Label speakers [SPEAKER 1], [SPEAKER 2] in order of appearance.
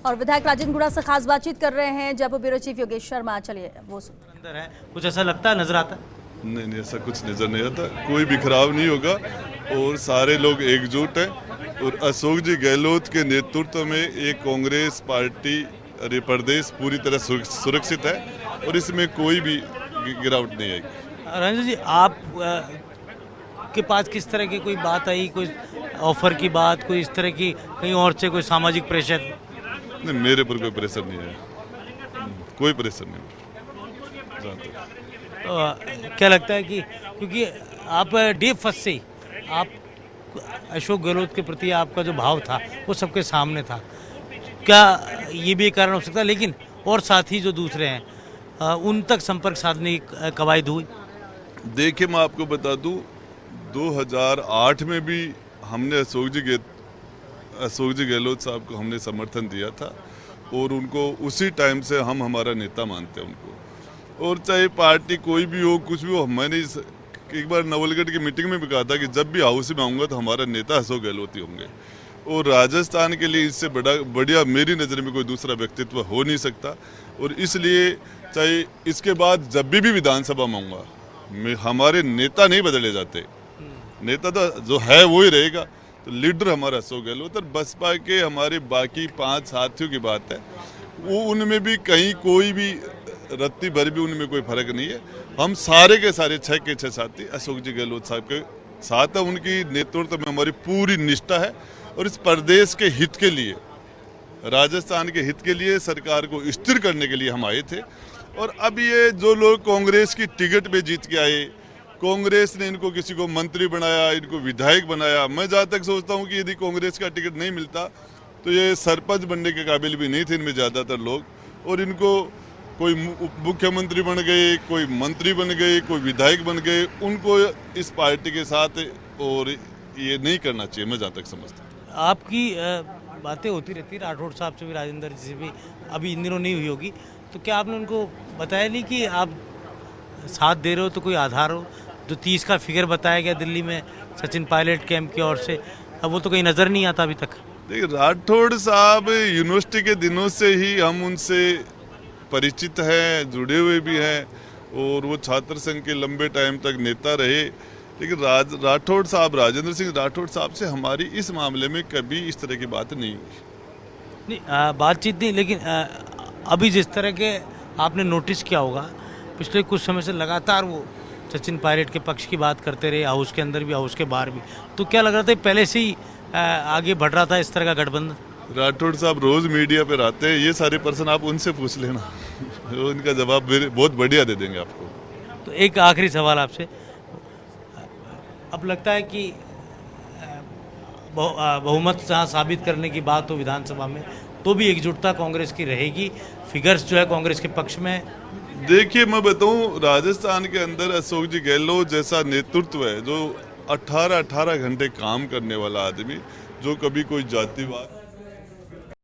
[SPEAKER 1] और विधायक राजेंद्र गुड़ा से खास बातचीत कर रहे हैं जयपुर ब्यूरो चीफ योगेश शर्मा। चलिए वो
[SPEAKER 2] अंदर है, कुछ ऐसा लगता है, नजर आता है?
[SPEAKER 3] नहीं, ऐसा कुछ नजर नहीं आता। कोई बिखराव नहीं होगा और सारे लोग एकजुट हैं और अशोक जी गहलोत के नेतृत्व में ये कांग्रेस पार्टी अरे प्रदेश पूरी तरह सुरक्षित है और इसमें कोई भी गिरावट नहीं आएगी।
[SPEAKER 2] रंजन जी, आप के पास किस तरह की कोई बात आई, कोई ऑफर की बात, कोई इस तरह की कहीं और से कोई सामाजिक प्रेशर?
[SPEAKER 3] नहीं, मेरे पर कोई प्रेशर नहीं है, कोई प्रेशर नहीं जानते।
[SPEAKER 2] क्या लगता है कि क्योंकि आप डे फर्स्ट से ही आप अशोक गहलोत के प्रति आपका जो भाव था वो सबके सामने था, क्या ये भी एक कारण हो सकता है? लेकिन और साथी जो दूसरे हैं उन तक संपर्क साधने की कवायद हुई?
[SPEAKER 3] देखिए, मैं आपको बता दूं, 2008 में भी हमने अशोक जी गहलोत साहब को हमने समर्थन दिया था और उनको उसी टाइम से हम हमारा नेता मानते हैं उनको। और चाहे पार्टी कोई भी हो, कुछ भी हो, मैंने एक बार नवलगढ़ की मीटिंग में भी कहा था कि जब भी हाउस में आऊँगा तो हमारा नेता अशोक गहलोत ही होंगे। और राजस्थान के लिए इससे बढ़िया मेरी नज़र में कोई दूसरा व्यक्तित्व हो नहीं सकता। और इसलिए चाहे इसके बाद जब भी विधानसभा में आऊँगा, हमारे नेता नहीं बदले जाते, नेता तो जो है वो ही रहेगा। तो लीडर हमारा अशोक गहलोत और बसपा के हमारे बाकी 5 साथियों की बात है, वो उनमें भी कहीं कोई भी रत्ती भर भी उनमें कोई फर्क नहीं है। हम सारे के सारे 6 के 6 साथी अशोक जी गहलोत साहब के साथ है। उनकी नेतृत्व में हमारी पूरी निष्ठा है और इस प्रदेश के हित के लिए, राजस्थान के हित के लिए, सरकार को स्थिर करने के लिए हम आए थे। और अब ये जो लोग कांग्रेस की टिकट पे जीत के आए, कांग्रेस ने इनको किसी को मंत्री बनाया, इनको विधायक बनाया, मैं जहाँ तक सोचता हूँ कि यदि कांग्रेस का टिकट नहीं मिलता तो ये सरपंच बनने के काबिल भी नहीं थे इनमें ज़्यादातर लोग। और इनको कोई मुख्यमंत्री बन गए, कोई मंत्री बन गए, कोई विधायक बन गए, उनको इस पार्टी के साथ और ये नहीं करना चाहिए, मैं जहाँ तक समझता हूँ।
[SPEAKER 2] आपकी बातें होती रहती है राठौड़ साहब से भी, राजेंद्र जी से भी, अभी इन दिनों नहीं हुई होगी, तो क्या आपने उनको बताया नहीं कि आप साथ दे रहे हो तो कोई आधार हो? जो 30 का फिगर बताया गया दिल्ली में सचिन पायलट कैंप की ओर से, अब वो तो कहीं नज़र नहीं आता अभी तक।
[SPEAKER 3] देखिए, राठौड़ साहब यूनिवर्सिटी के दिनों से ही हम उनसे परिचित हैं, जुड़े हुए भी हैं और वो छात्र संघ के लंबे टाइम तक नेता रहे। लेकिन राठौड़ साहब, राजेंद्र सिंह राठौड़ साहब से हमारी इस मामले में कभी इस तरह की बात नहीं हुई।
[SPEAKER 2] नहीं, बातचीत नहीं, लेकिन अभी जिस तरह के आपने नोटिस किया होगा, पिछले कुछ समय से लगातार वो सचिन पायलट के पक्ष की बात करते रहे, हाउस के अंदर भी हाउस के बाहर भी, तो क्या लग रहा था पहले से ही आगे बढ़ रहा था इस तरह का गठबंधन?
[SPEAKER 3] राठौड़ साहब रोज मीडिया पे आते हैं, ये सारे पर्सन आप उनसे पूछ लेना, वो इनका जवाब बहुत बढ़िया दे देंगे आपको।
[SPEAKER 2] तो एक आखिरी सवाल आपसे, अब लगता है कि बहुमत जहाँ साबित करने की बात हो विधानसभा में, तो भी एकजुटता कांग्रेस की रहेगी, फिगर्स जो है कांग्रेस के पक्ष में?
[SPEAKER 3] देखिए, मैं बताऊं, राजस्थान के अंदर अशोक जी गहलोत जैसा नेतृत्व है, जो 18 घंटे काम करने वाला आदमी, जो कभी कोई जातिवाद